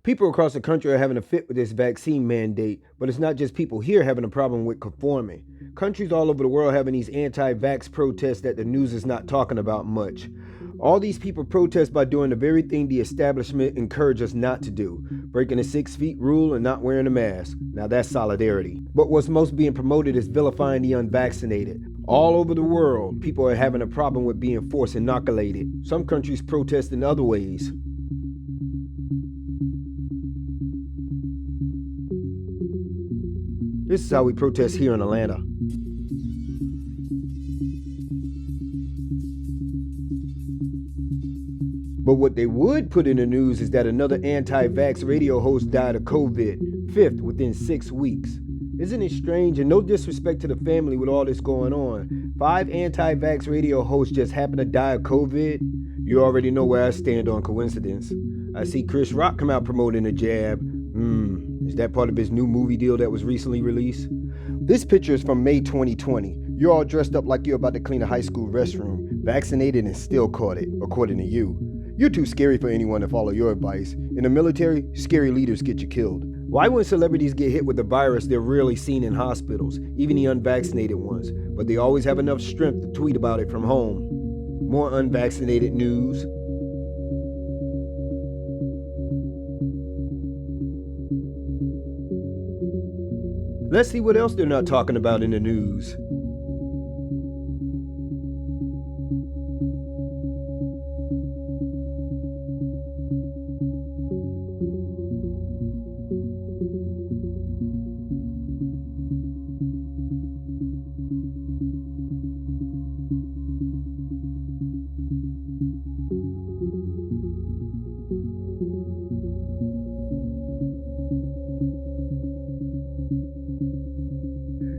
People across the country are having a fit with this vaccine mandate, but it's not just people here having a problem with conforming. Countries all over the world having these anti-vax protests that the news is not talking about much. All these people protest by doing the very thing the establishment encourages us not to do, breaking the 6 feet rule and not wearing a mask. Now that's solidarity. But what's most being promoted is vilifying the unvaccinated. All over the world, people are having a problem with being forced inoculated. Some countries protest in other ways. This is how we protest here in Atlanta. But what they would put in the news is that another anti-vax radio host died of COVID, 5th within 6 weeks. Isn't it strange? And no disrespect to the family with all this going on. 5 anti-vax radio hosts just happen to die of COVID? You already know where I stand on coincidence. I see Chris Rock come out promoting a jab. Is that part of his new movie deal that was recently released? This picture is from May 2020. You're all dressed up like you're about to clean a high school restroom, vaccinated and still caught it, according to you. You're too scary for anyone to follow your advice. In the military, scary leaders get you killed. Why when celebrities get hit with the virus, they're rarely seen in hospitals, even the unvaccinated ones, but they always have enough strength to tweet about it from home? More unvaccinated news. Let's see what else they're not talking about in the news.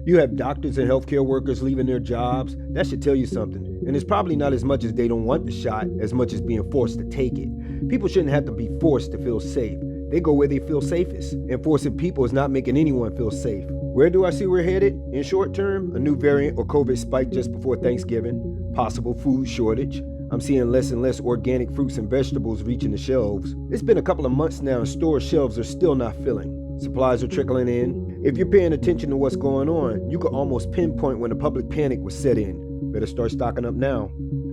You have doctors and healthcare workers leaving their jobs. That should tell you something. And it's probably not as much as they don't want the shot, as much as being forced to take it. People shouldn't have to be forced to feel safe. They go where they feel safest. And forcing people is not making anyone feel safe. Where do I see we're headed? In short term, a new variant or COVID spike just before Thanksgiving. Possible food shortage. I'm seeing less and less organic fruits and vegetables reaching the shelves. It's been a couple of months now and store shelves are still not filling. Supplies are trickling in. If you're paying attention to what's going on, you could almost pinpoint when the public panic was set in. Better start stocking up now.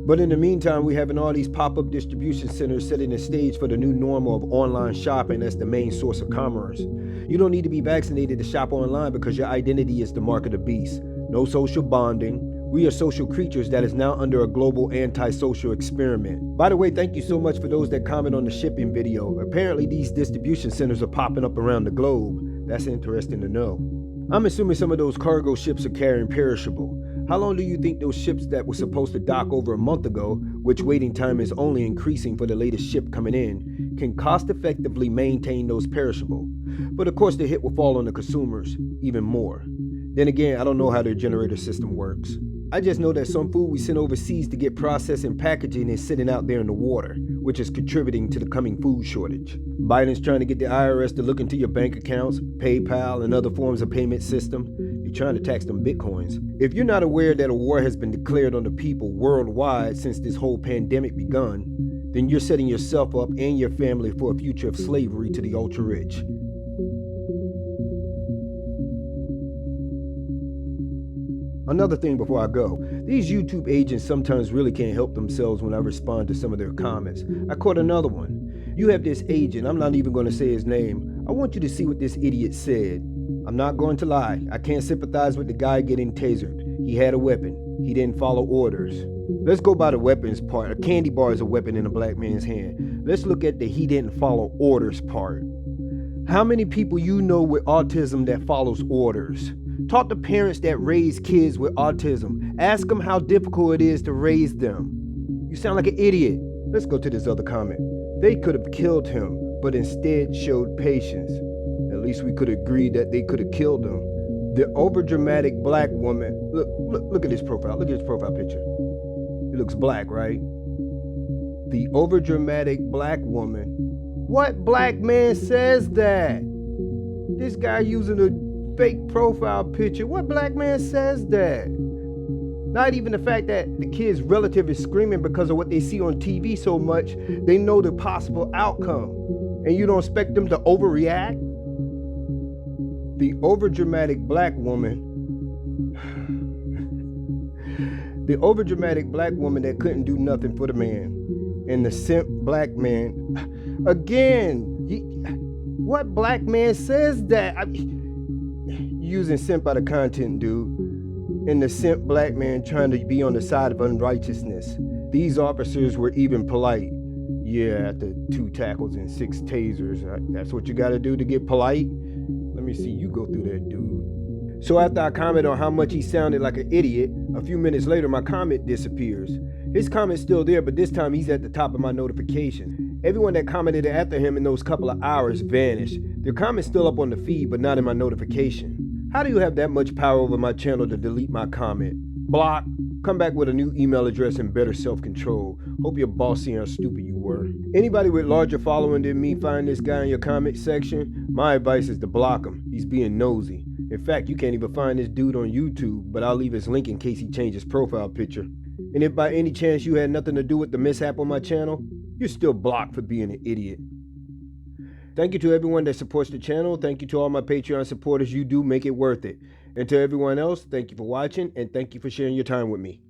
But in the meantime, we're having all these pop-up distribution centers setting the stage for the new normal of online shopping as the main source of commerce. You don't need to be vaccinated to shop online because your identity is the mark of the beast. No social bonding. We are social creatures that is now under a global antisocial experiment. By the way, thank you so much for those that comment on the shipping video. Apparently these distribution centers are popping up around the globe. That's interesting to know. I'm assuming some of those cargo ships are carrying perishable. How long do you think those ships that were supposed to dock over a month ago, which waiting time is only increasing for the latest ship coming in, can cost effectively maintain those perishable? But of course the hit will fall on the consumers even more. Then again, I don't know how their generator system works. I just know that some food we send overseas to get processed and packaging is sitting out there in the water, which is contributing to the coming food shortage. Biden's trying to get the IRS to look into your bank accounts, PayPal, and other forms of payment system. They're trying to tax them bitcoins. If you're not aware that a war has been declared on the people worldwide since this whole pandemic begun, then you're setting yourself up and your family for a future of slavery to the ultra-rich. Another thing before I go, these YouTube agents sometimes really can't help themselves when I respond to some of their comments. I caught another one. You have this agent, I'm not even going to say his name. I want you to see what this idiot said. I'm not going to lie, I can't sympathize with the guy getting tasered. He had a weapon. He didn't follow orders. Let's go by the weapons part. A candy bar is a weapon in a black man's hand. Let's look at the he didn't follow orders part. How many people you know with autism that follows orders? Talk to parents that raise kids with autism. Ask them how difficult it is to raise them. You sound like an idiot. Let's go to this other comment. They could have killed him, but instead showed patience. At least we could agree that they could have killed him. The overdramatic black woman. Look at his profile. Look at his profile picture. He looks black, right? The overdramatic black woman. What black man says that? This guy using a fake profile picture. What black man says that? Not even the fact that the kid's relative is screaming because of what they see on TV so much, they know the possible outcome. and you don't expect them to overreact? The overdramatic black woman The overdramatic black woman that couldn't do nothing for the man. And the simp black man. Again, what black man says that? Using simp out of content, dude. And the simp black man trying to be on the side of unrighteousness. These officers were even polite. Yeah, after 2 tackles and 6 tasers. That's what you gotta do to get polite? Let me see you go through that, dude. So after I comment on how much he sounded like an idiot, a few minutes later my comment disappears. His comment's still there, but this time he's at the top of my notifications. Everyone that commented after him in those couple of hours vanished. Their comment's still up on the feed, but not in my notification. How do you have that much power over my channel to delete my comment? Block. Come back with a new email address and better self-control. Hope your boss see how stupid you were. Anybody with larger following than me find this guy in your comment section, my advice is to block him. He's being nosy. In fact, you can't even find this dude on YouTube, but I'll leave his link in case he changes profile picture. And if by any chance you had nothing to do with the mishap on my channel, you're still blocked for being an idiot. Thank you to everyone that supports the channel. Thank you to all my Patreon supporters. You do make it worth it. And to everyone else, thank you for watching and thank you for sharing your time with me.